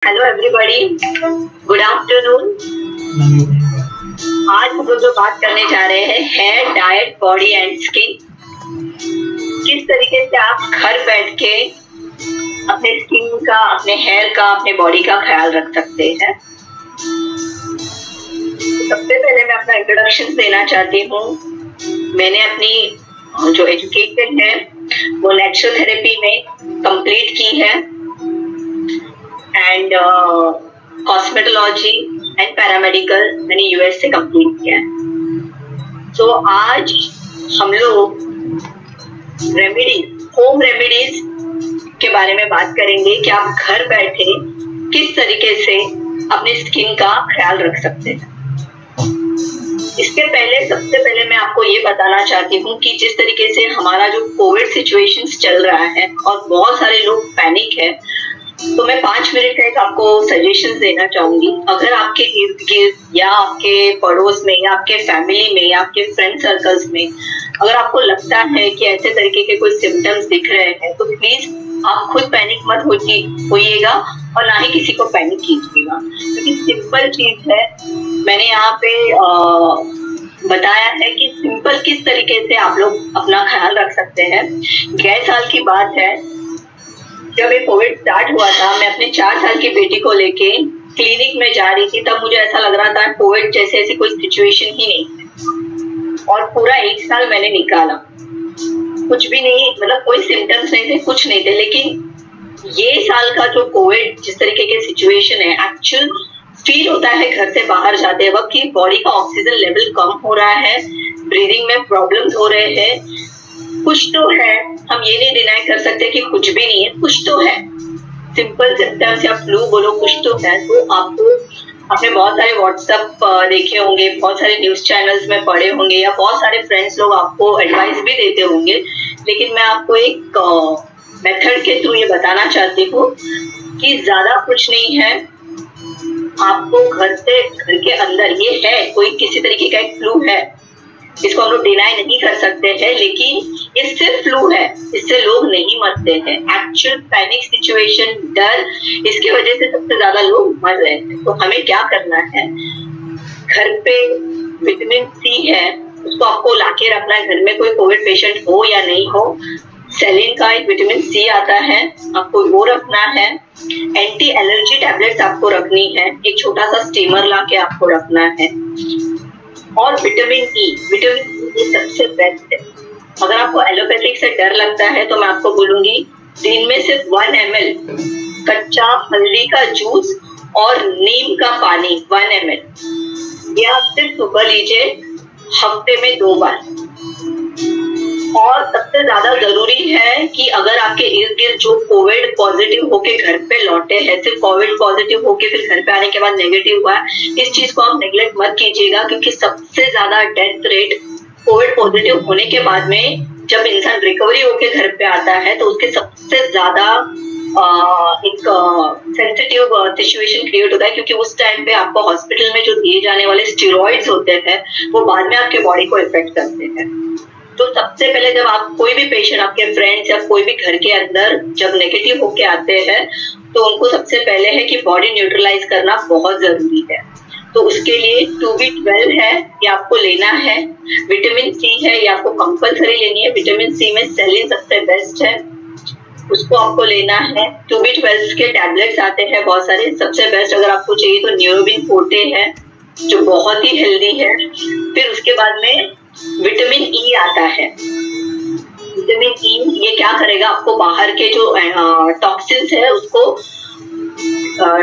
Hello everybody, good afternoon. आज हम लोग जो बात करने जा रहे हैं hair, diet, body and skin. किस तरीके से आप घर बैठ के अपने स्किन का, अपने हेयर का, अपने बॉडी का ख्याल रख सकते हैं। सबसे पहले मैं अपना इंट्रोडक्शन देना चाहती हूँ। मैंने अपनी जो एजुकेशन है वो नेचुरोथेरेपी में कंप्लीट की है एंड कॉस्मेटोलॉजी एंड पैरामेडिकल मैंने यूएस से कंप्लीट किया है। तो आज हम लोग रेमेडीज, होम रेमेडीज के बारे में बात करेंगे कि आप घर बैठे किस तरीके से अपनी स्किन का ख्याल रख सकते हैं। इसके पहले सबसे पहले मैं आपको ये बताना चाहती हूँ कि जिस तरीके से हमारा जो कोविड सिचुएशन चल रहा है और बहुत सारे लोग पैनिक है, तो मैं 5 मिनट का एक आपको सजेशन देना चाहूंगी। अगर आपके इर्द गिर्द या आपके पड़ोस में या आपके फैमिली में या आपके फ्रेंड सर्कल्स में अगर आपको लगता है कि ऐसे तरीके के कोई सिम्टम्स दिख रहे हैं, तो प्लीज आप खुद पैनिक मत होइएगा और ना ही किसी को पैनिक कीजिएगा, क्योंकि सिंपल चीज है। मैंने यहाँ पे बताया है कि सिंपल किस तरीके से आप लोग अपना ख्याल रख सकते हैं। गए साल की बात है, जब ये कोविड स्टार्ट हुआ था, मैं अपने 4 साल की बेटी को लेके क्लिनिक में जा रही थी। तब मुझे ऐसा लग रहा था कोविड जैसे ऐसी कोई सिचुएशन ही नहीं है। और पूरा 1 साल मैंने निकाला, कुछ भी नहीं, मतलब कोई सिम्टम्स नहीं थे, कुछ नहीं थे। लेकिन ये साल का जो कोविड जिस तरीके के सिचुएशन है, एक्चुअल फील होता है घर से बाहर जाते वक्त कि बॉडी का ऑक्सीजन लेवल कम हो रहा है, ब्रीदिंग में प्रॉब्लम्स हो रहे हैं। कुछ तो है, हम ये नहीं डिनाई कर सकते कि कुछ भी नहीं है, कुछ तो है। सिंपल सिम्टम्स या फ्लू बोलो, कुछ तो है। तो आपको आपने बहुत सारे व्हाट्सएप देखे होंगे, बहुत सारे न्यूज चैनल्स में पढ़े होंगे या बहुत सारे फ्रेंड्स लोग आपको एडवाइस भी देते होंगे। लेकिन मैं आपको एक मेथड के थ्रू ये बताना चाहती हूँ कि ज्यादा कुछ नहीं है। आपको घर के अंदर ये है, कोई किसी तरीके का एक फ्लू है, इसको हम लोग डिनाई नहीं कर सकते हैं, लेकिन ये सिर्फ फ्लू है, इससे लोग नहीं मरते हैं। एक्चुअल पैनिक सिचुएशन, डर, इसकी वजह से सबसे ज्यादा लोग मर रहे हैं। तो हमें क्या करना है, घर पे विटामिन सी है, उसको आपको लाके रखना है। घर में कोई कोविड पेशेंट हो या नहीं हो, सेलिन का एक विटामिन सी आता है, आपको वो रखना है। एंटी एलर्जी टैबलेट्स आपको रखनी है, एक छोटा सा स्टीमर लाके आपको रखना है। और विटामिन ई सबसे बेस्ट है। अगर आपको एलोपैथिक से डर लगता है तो मैं आपको बोलूंगी, दिन में सिर्फ 1 ml कच्चा हल्दी का जूस और नीम का पानी 1 ml, ये आप सिर्फ सुबह लीजिए, हफ्ते में 2 बार। और सबसे ज्यादा जरूरी है कि अगर आपके इर्द गिर्द जो कोविड पॉजिटिव होके घर पे लौटे हैं, सिर्फ कोविड पॉजिटिव होके फिर घर पे आने के बाद नेगेटिव हुआ है, इस चीज को आप नेग्लेक्ट मत कीजिएगा, क्योंकि सबसे ज्यादा डेथ रेट कोविड पॉजिटिव होने के बाद में, जब इंसान रिकवरी होके घर पे आता है, तो उसके सबसे ज्यादा एक सेंसिटिव सिचुएशन क्रिएट होता है, क्योंकि उस टाइम पे आपको हॉस्पिटल में जो दिए जाने वाले स्टेरॉइड्स होते हैं वो बाद में आपके बॉडी को इफेक्ट करते हैं। तो सबसे पहले जब आप कोई भी पेशेंट, आपके फ्रेंड्स या कोई भी घर के अंदर जब नेगेटिव होके आते हैं, तो उनको सबसे पहले है कि बॉडी न्यूट्रलाइज करना बहुत जरूरी है। तो उसके लिए 2B12 है, ये आपको लेना है। विटामिन सी है, ये आपको कंपल्सरी लेनी है। विटामिन सी में सेलिन सबसे बेस्ट है, उसको आपको लेना है। 2B12 के टैबलेट्स आते हैं बहुत सारे, सबसे बेस्ट अगर आपको चाहिए तो न्यूरोबिन फोर्टे है, जो बहुत ही हेल्दी है। फिर उसके बाद में विटामिन ई आता है। विटामिन ई ये क्या करेगा, आपको बाहर के जो टॉक्सिन्स है उसको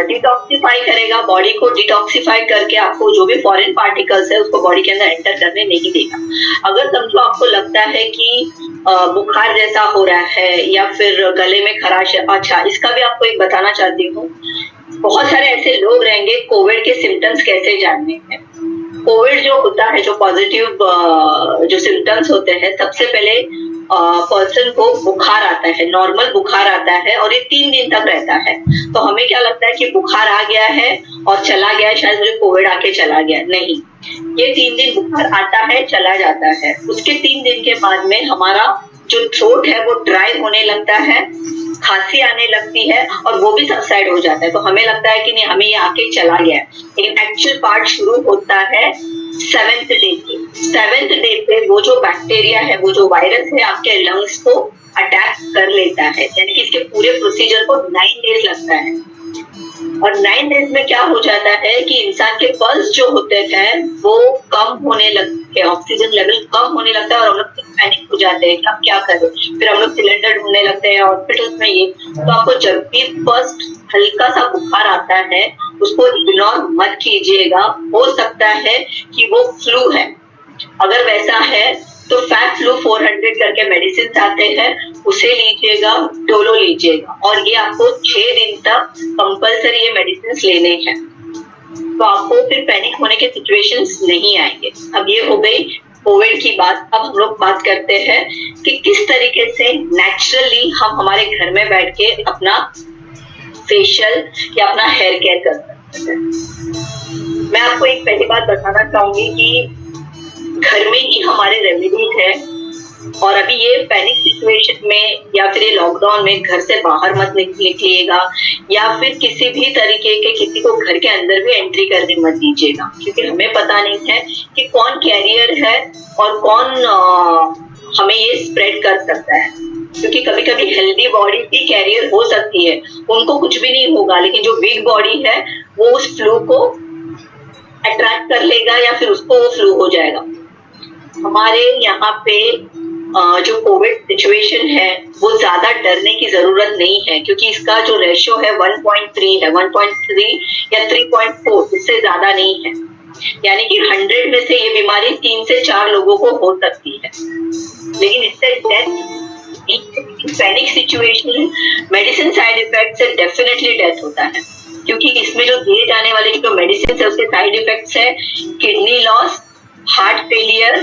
डिटॉक्सिफाई करेगा, बॉडी को डिटॉक्सिफाई करके आपको जो भी फॉरेन पार्टिकल्स है उसको बॉडी के अंदर एंटर करने नहीं देगा। अगर समझो आपको लगता है कि बुखार जैसा हो रहा है या फिर गले में खराश है, अच्छा इसका भी आपको एक बताना चाहती हूँ। बहुत सारे ऐसे लोग रहेंगे, कोविड के सिम्टम्स कैसे जानने हैं। कोविड जो होता है, जो पॉजिटिव जो सिम्टम्स होते हैं, सबसे पहले पर्सन को बुखार आता है, नॉर्मल बुखार आता है और ये 3 दिन तक रहता है। तो हमें क्या लगता है कि बुखार आ गया है और चला गया है, शायद मुझे कोविड आके चला गया, नहीं। ये 3 दिन बुखार आता है, चला जाता है। उसके 3 दिन के बाद में हमारा जो थ्रोट है वो ड्राई होने लगता है, खांसी आने लगती है और वो भी सबसाइड हो जाता है। तो हमें लगता है कि नहीं, हमें ये आके चला गया है, लेकिन एक्चुअल पार्ट शुरू होता है 7th डे पे। 7th डे पे वो जो बैक्टीरिया है, वो जो वायरस है, आपके लंग्स को अटैक कर लेता है, यानी कि इसके पूरे प्रोसीजर को 9 डेज लगता है। और 9 डेज में क्या हो जाता है कि इंसान के पल्स जो होते हैं वो कम होने लगते हैं, ऑक्सीजन लेवल कम होने लगता है और हम लोग पैनिक हो जाते हैं कि अब क्या करें। फिर हम लोग सिलेंडर ढूंढने लगते हैं हॉस्पिटल्स में। ये तो आपको जब भी फर्स्ट हल्का सा बुखार आता है, उसको इग्नोर मत कीजिएगा। हो सकता है कि वो फ्लू है। अगर वैसा है तो फैट फ्लू 400 करके मेडिसिन आते हैं, उसे लीजिएगा, डोलो लीजिएगा, और ये आपको 6 दिन तक कंपल्सरी ये मेडिसिन लेने हैं। तो आपको फिर पैनिक होने के सिचुएशंस नहीं आएंगे। अब ये हो गई कोविड की बात। अब हम लोग बात करते हैं कि किस तरीके से नेचुरली हम हमारे घर में बैठ के अपना फेशियल या अपना हेयर केयर कर सकते हैं। मैं आपको एक पहली बात बताना चाहूंगी कि घर में ही हमारे रेमेडीज है, और अभी ये पैनिक सिचुएशन में या फिर ये लॉकडाउन में घर से बाहर मत निकलिएगा, या फिर किसी भी तरीके के किसी को घर के अंदर भी एंट्री करने मत दीजिएगा, क्योंकि हमें पता नहीं है कि कौन कैरियर है और कौन हमें ये स्प्रेड कर सकता है। क्योंकि कभी कभी हेल्दी बॉडी भी कैरियर हो सकती है, उनको कुछ भी नहीं होगा, लेकिन जो वीक बॉडी है वो उस फ्लू को अट्रैक्ट कर लेगा या फिर उसको वो फ्लू हो जाएगा। हमारे यहाँ पे जो कोविड सिचुएशन है वो ज्यादा डरने की जरूरत नहीं है, क्योंकि इसका जो रेशियो है 1.3 है, 1.3 या 3.4, इससे ज्यादा नहीं है। यानी कि 100 में से ये बीमारी 3 से 4 लोगों को हो सकती है, लेकिन इससे death, panic situation, medicine side effect से डेफिनेटली डेथ होता है, क्योंकि इसमें जो दिए जाने वाले जो मेडिसिन है उसके साइड इफेक्ट्स है kidney loss, heart failure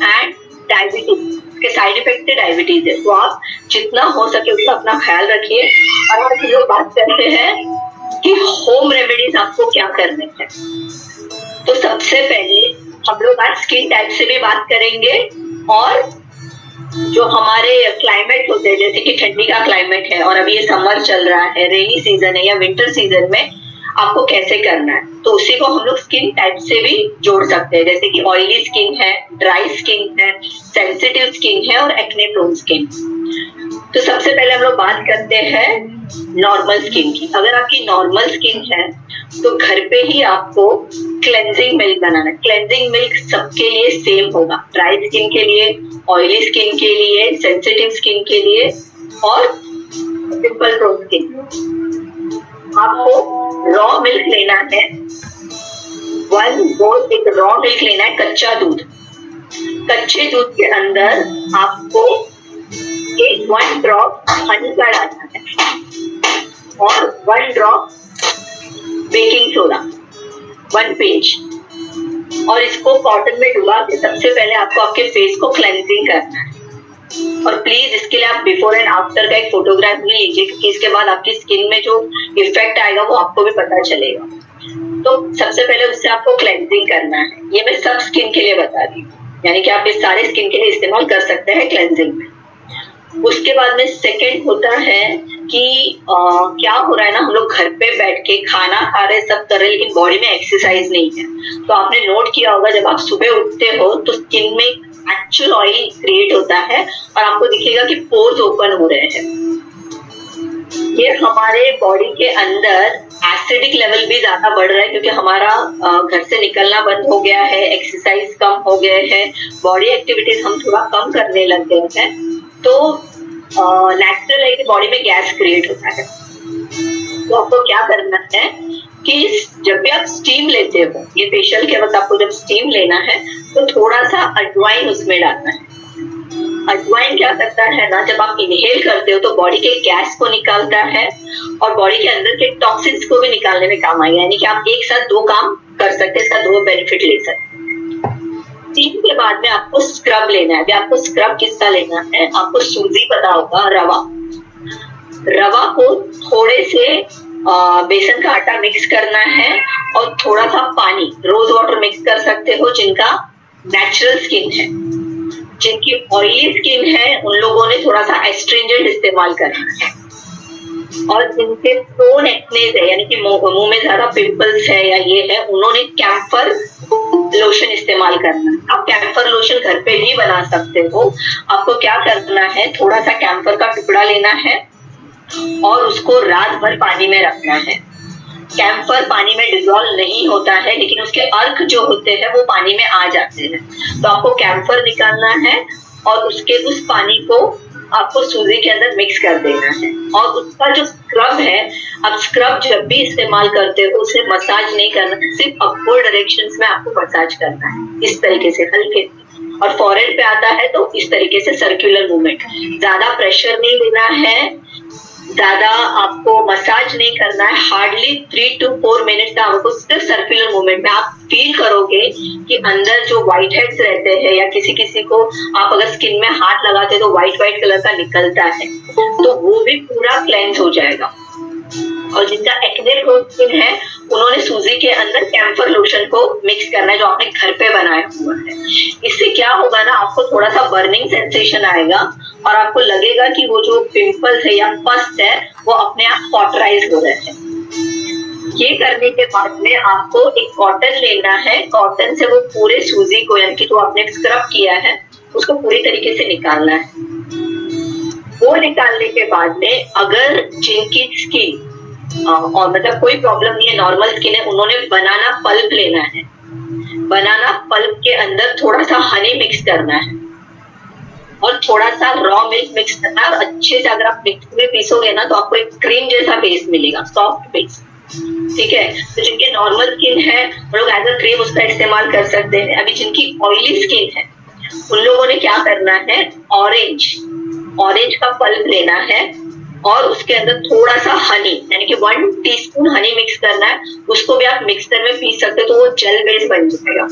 and diabetes के साइड इफेक्ट से डायबिटीज है। तो आप जितना हो सके उसका अपना ख्याल रखिए। और आज हम लोग बात करते हैं कि होम रेमेडीज आपको क्या करने हैं। तो सबसे पहले हम लोग आज स्किन टाइप से भी बात करेंगे, और जो हमारे क्लाइमेट होते हैं, जैसे कि ठंडी का क्लाइमेट है और अभी ये समर चल रहा है, रेनी सीजन है या विंटर सीजन में आपको कैसे करना है, तो उसी को हम लोग स्किन टाइप से भी जोड़ सकते हैं। जैसे कि ऑयली स्किन है, ड्राई स्किन है, सेंसिटिव स्किन है और एक्ने प्रोन स्किन। तो सबसे पहले हम लोग बात करते हैं नॉर्मल स्किन की। अगर आपकी नॉर्मल स्किन है तो घर पे ही आपको क्लेंजिंग मिल्क बनाना है। क्लेंजिंग मिल्क सबके लिए सेम होगा, ड्राई स्किन के लिए, ऑयली स्किन के लिए, सेंसिटिव स्किन के लिए और पिंपल प्रोन स्किन। आपको रॉ मिल्क लेना है, 1 बोल एक रॉ मिल्क लेना है, कच्चा दूध। कच्चे दूध के अंदर आपको 1 ड्रॉप हनी का डालना है और 1 ड्रॉप बेकिंग सोडा, 1 पिंच, और इसको कॉटन में डुबा के सबसे पहले आपको आपके फेस को क्लेंजिंग करना है। और प्लीज इसके लिए आप बिफोर एंड आफ्टर का एक फोटोग्राफ भी लीजिए, क्योंकि इसके बाद आपकी स्किन में जो इफेक्ट आएगा वो आपको भी पता चलेगा। तो सबसे पहले उससे आपको क्लेंजिंग करना है। ये मैं सब स्किन के लिए बता रही हूँ, यानी कि आप इस सारे स्किन के लिए इस्तेमाल कर सकते हैं क्लेंजिंग में। उसके बाद में सेकंड होता है कि क्या हो रहा है ना, हम लोग घर पे बैठ के खाना खा रहे, सब कर रहे, लेकिन बॉडी में एक्सरसाइज नहीं है। तो आपने नोट किया होगा, जब आप सुबह उठते हो तो स्किन में एक्चुअल ऑयल क्रिएट होता है और आपको दिखेगा कि पोर्स ओपन हो रहे हैं। ये हमारे बॉडी के अंदर एसिडिक लेवल भी ज्यादा बढ़ रहा है, क्योंकि हमारा घर से निकलना बंद हो गया है, एक्सरसाइज कम हो गए हैं, बॉडी एक्टिविटीज हम थोड़ा कम करने लग गए हैं। तो नेचुरल है कि बॉडी में गैस क्रिएट होता है। तो आपको क्या करना है कि जब भी आप स्टीम लेते हो, ये फेशियल के वक्त आपको जब स्टीम लेना है तो थोड़ा सा अजवाइन उसमें डालना है। अजवाइन क्या करता है ना, जब आप इनहेल करते हो तो बॉडी के गैस को निकालता है और बॉडी के अंदर के टॉक्सिन्स को भी निकालने में काम आएगा। यानी कि आप एक साथ 2 काम कर सकते हैं, इसका 2 बेनिफिट ले सकते हैं। स्टीम के बाद में आपको स्क्रब लेना है। आपको स्क्रब किसका लेना है, आपको सूजी पता होगा, रवा को थोड़े से बेसन का आटा मिक्स करना है और थोड़ा सा पानी, रोज वाटर मिक्स कर सकते हो जिनका नेचुरल स्किन है। जिनकी ऑयली स्किन है उन लोगों ने थोड़ा सा एस्ट्रिंजेंट इस्तेमाल करना है, और जिनके प्रोन एक्नेज है यानी कि मुंह में ज्यादा पिंपल्स है या ये है, उन्होंने कैम्फर लोशन इस्तेमाल करना है। आप कैम्फर लोशन घर पे ही बना सकते हो। आपको क्या करना है, थोड़ा सा कैम्फर का टुकड़ा लेना है और उसको रात भर पानी में रखना है। कैम्फर पानी में डिजोल्व नहीं होता है, लेकिन उसके अर्क जो होते हैं वो पानी में आ जाते हैं। तो आपको कैम्फर निकालना है और उसके उस पानी को आपको सूजी के अंदर मिक्स कर देना है, और उसका जो स्क्रब है, अब स्क्रब जब भी इस्तेमाल करते हो उसे मसाज नहीं करना, सिर्फ अपवर्ड डायरेक्शंस में आपको मसाज करना है, इस तरीके से हल्के। और फॉरहेड पे आता है तो इस तरीके से सर्कुलर मूवमेंट, ज्यादा प्रेशर नहीं देना है, ज्यादा आपको मसाज नहीं करना है। हार्डली 3 to 4 मिनट्स का आपको सिर्फ सर्कुलर मूवमेंट में आप फील करोगे कि अंदर जो व्हाइट हेड्स रहते हैं, या किसी किसी को आप अगर स्किन में हाथ लगाते तो व्हाइट कलर का निकलता है, तो वो भी पूरा क्लेंस हो जाएगा। और जिनका एक्ने प्रोन स्किन है उन्होंने सूजी के अंदर कैम्फर लोशन को मिक्स करना है, जो आपने घर पे बनाया हुआ है। इससे क्या होगा ना, आपको थोड़ा सा बर्निंग सेंसेशन आएगा और आपको लगेगा कि वो जो पिंपल्स है या पस्ट है वो अपने आप कॉटराइज हो रहे हैं। ये करने के बाद में आपको एक कॉटन लेना है, कॉटन से वो पूरे सूजी को यानी कि जो आपने स्क्रब किया है उसको पूरी तरीके से निकालना है। वो निकालने के बाद में अगर जिनकी स्किन और मतलब कोई प्रॉब्लम नहीं है, नॉर्मल स्किन है, उन्होंने बनाना पल्प लेना है। बनाना पल्प के अंदर थोड़ा सा हनी मिक्स करना है और थोड़ा सा रॉ मिल्क मिक्स करना है, और अच्छे से अगर आप मिक्स में पीसोगे ना तो आपको एक क्रीम जैसा पेस्ट मिलेगा, सॉफ्ट पेस्ट। ठीक है, तो जिनके नॉर्मल स्किन है वो लोग एज अ क्रीम उसका इस्तेमाल कर सकते हैं। अभी जिनकी ऑयली स्किन है उन लोगों ने क्या करना है, ऑरेंज का पल्प लेना है और उसके अंदर थोड़ा सा हनी यानी कि 1 टीस्पून हनी मिक्स करना है। उसको भी आप मिक्सर में पीस सकते हो तो वो जेल बेस बन जाएगा।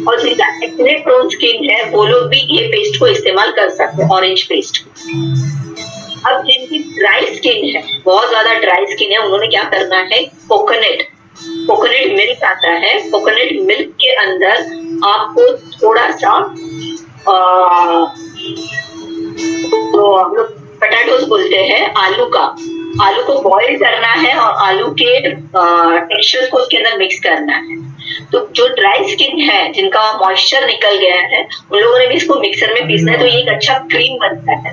और जिनका एक्ने प्रोन स्किन है वो लोग भी ये पेस्ट को इस्तेमाल कर सकते हैं, ऑरेंज पेस्ट। अब जिनकी ड्राई स्किन है, बहुत ज्यादा ड्राई स्किन है, उन्होंने क्या करना है, कोकोनट मिल्क आता है, कोकोनट मिल्क के अंदर आपको थोड़ा सा तो हम लोग पटाटोस बोलते हैं, आलू को बॉईल करना है और आलू के टेक्सचर को उसके अंदर मिक्स करना है। तो जो ड्राई स्किन है जिनका मॉइस्चर निकल गया है उन लोगों ने भी इसको मिक्सर में पीसना है, तो ये एक अच्छा क्रीम बनता है।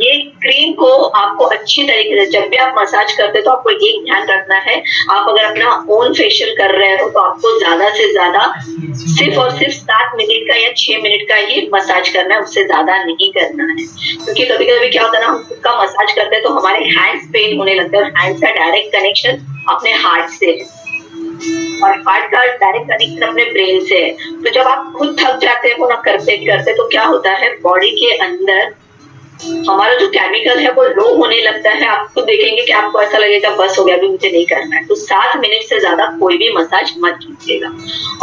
ये क्रीम को आपको अच्छी तरीके से जब भी आप मसाज करते हो तो आपको एक ध्यान रखना है, आप अगर अपना ओन फेशियल कर रहे हो तो आपको ज्यादा से ज्यादा सिर्फ और सिर्फ 7 मिनट का या 6 मिनट का ही मसाज करना है, उससे ज्यादा नहीं करना है। क्योंकि कभी कभी क्या होता है ना, हम खुद का मसाज करते हैं तो हमारे हैंड्स पेन होने लगते हैं, और हैंड्स का डायरेक्ट कनेक्शन अपने हार्ट से है और हार्ट का डायरेक्ट कनेक्शन अपने ब्रेन से है। तो जब आप खुद थक जाते हो ना करते करते, तो क्या होता है, बॉडी के अंदर हमारा जो केमिकल है वो लो होने लगता है। आपको देखेंगे कि आपको ऐसा लगेगा बस हो गया, अभी मुझे नहीं करना है। तो 7 मिनट से ज्यादा कोई भी मसाज मत कीजिएगा।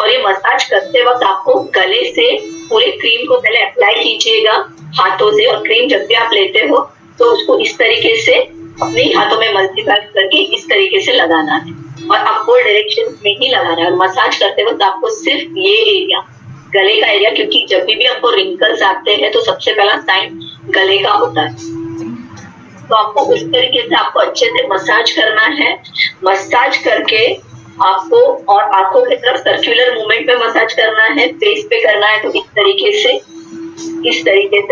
और ये मसाज करते वक्त आपको गले से पूरे क्रीम को पहले अप्लाई कीजिएगा हाथों से, और क्रीम जब भी आप लेते हो तो उसको इस तरीके से अपने हाथों में मल्टीप्लाई करके इस तरीके से लगाना है और अपवर्ड डायरेक्शन में ही लगाना है। और मसाज करते वक्त आपको सिर्फ ये एरिया, गले का एरिया, क्योंकि जब भी आपको रिंकल्स आते हैं तो सबसे पहला साइन गले का होता है, तो आपको उस तरीके से आपको अच्छे से मसाज करना है। मसाज करके आपको और आंखों की तरफ सर्कुलर मूवमेंट पे मसाज करना है, फेस पे करना है तो इस तरीके से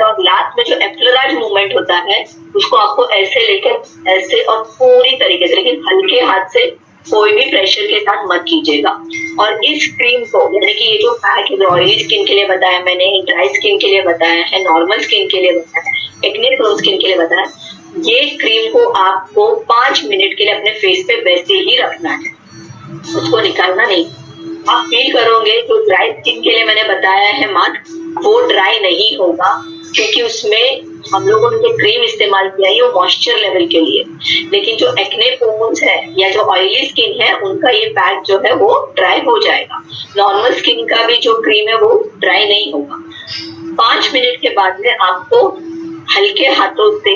और लास्ट में जो एक्सलराइज मूवमेंट होता है उसको आपको ऐसे लेकर ऐसे और पूरी तरीके से, लेकिन हल्के हाथ से, कोई भी प्रेशर के साथ मत कीजिएगा। और इस क्रीम को यानी कि ये जो पैक है, ऑयली स्किन के लिए बताया मैंने, ड्राई स्किन के लिए बताया है, नॉर्मल स्किन के लिए बताया है, एक्ने प्रोन स्किन के लिए बताया, ये क्रीम को आपको 5 मिनट के लिए अपने फेस पे वैसे ही रखना है, उसको निकालना नहीं। आप फील करोगे जो ड्राई स्किन के लिए मैंने बताया है मास्क, वो ड्राई नहीं होगा, क्योंकि उसमें हम लोगों ने जो क्रीम इस्तेमाल किया है वो मॉइस्चर लेवल के लिए। लेकिन जो एक्ने प्रोन्स है या जो ऑयली स्किन है उनका ये पैक जो है वो ड्राई हो जाएगा। नॉर्मल स्किन का भी जो क्रीम है वो ड्राई नहीं होगा। 5 मिनट के बाद में आपको हल्के हाथों से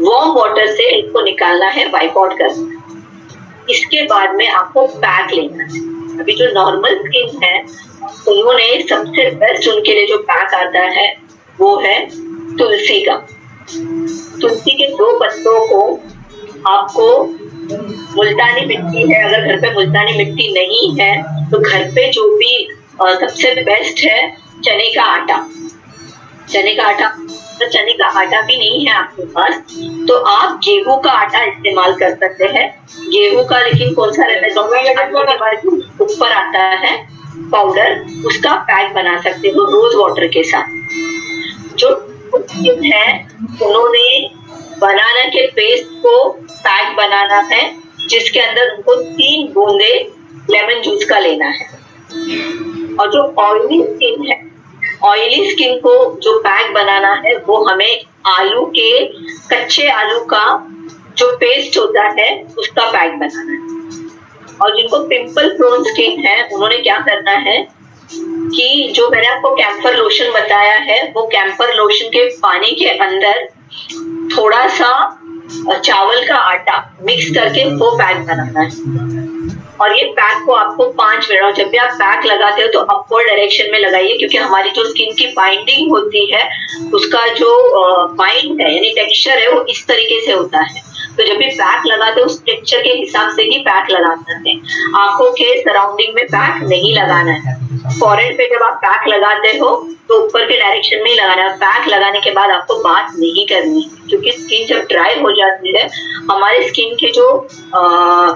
वार्म वाटर से इसको निकालना है, वाइप आउट करना है। इसके बाद में आपको पैक लेना है। अभी जो नॉर्मल स्किन है उन्होंने सबसे बेस्ट उनके लिए जो पैक आता है वो है तुलसी का। तुलसी के 2 पत्तों को आपको, मुल्तानी मिट्टी है, अगर घर पे मुल्तानी मिट्टी नहीं है तो घर पे जो भी सबसे बेस्ट है चने का आटा। चने का आटा, तो चने का आटा भी नहीं है आपके पास तो आप गेहूं का आटा इस्तेमाल कर सकते हैं। गेहूं का लेकिन कौन सा रहता है, ऊपर आता है पाउडर, उसका पैक बना सकते हो रोज वाटर के साथ। जो है उन्होंने बनाना के पेस्ट को पैक बनाना है, जिसके अंदर उनको 3 बूंदे लेमन जूस का लेना है। और जो ऑयली स्किन है, ऑयली स्किन को जो पैक बनाना है वो हमें आलू के, कच्चे आलू का जो पेस्ट होता है उसका पैक बनाना है। और जिनको पिंपल प्रोन स्किन है उन्होंने क्या करना है कि जो मैंने आपको कैम्फर लोशन बताया है वो कैम्फर लोशन के पानी के अंदर थोड़ा सा चावल का आटा मिक्स करके वो पैक बनाना है। और ये पैक को आपको 5 मिनट, और जब भी आप पैक लगाते हो तो अपवर्ड डायरेक्शन में लगाइए, क्योंकि हमारी जो स्किन की बाइंडिंग होती है उसका जो बाइंड है यानी टेक्सचर है वो इस तरीके से होता है। तो जब भी पैक लगाते हो उस टेक्सचर के हिसाब से ही पैक लगाना है, आंखों के सराउंडिंग में पैक नहीं लगाना है। फॉरहेड पे जब आप पैक लगाते हो तो ऊपर के डायरेक्शन में ही लगाना है। पैक लगाने के बाद आपको बात नहीं करनी, क्योंकि स्किन जब ड्राई हो जाती है हमारे स्किन के जो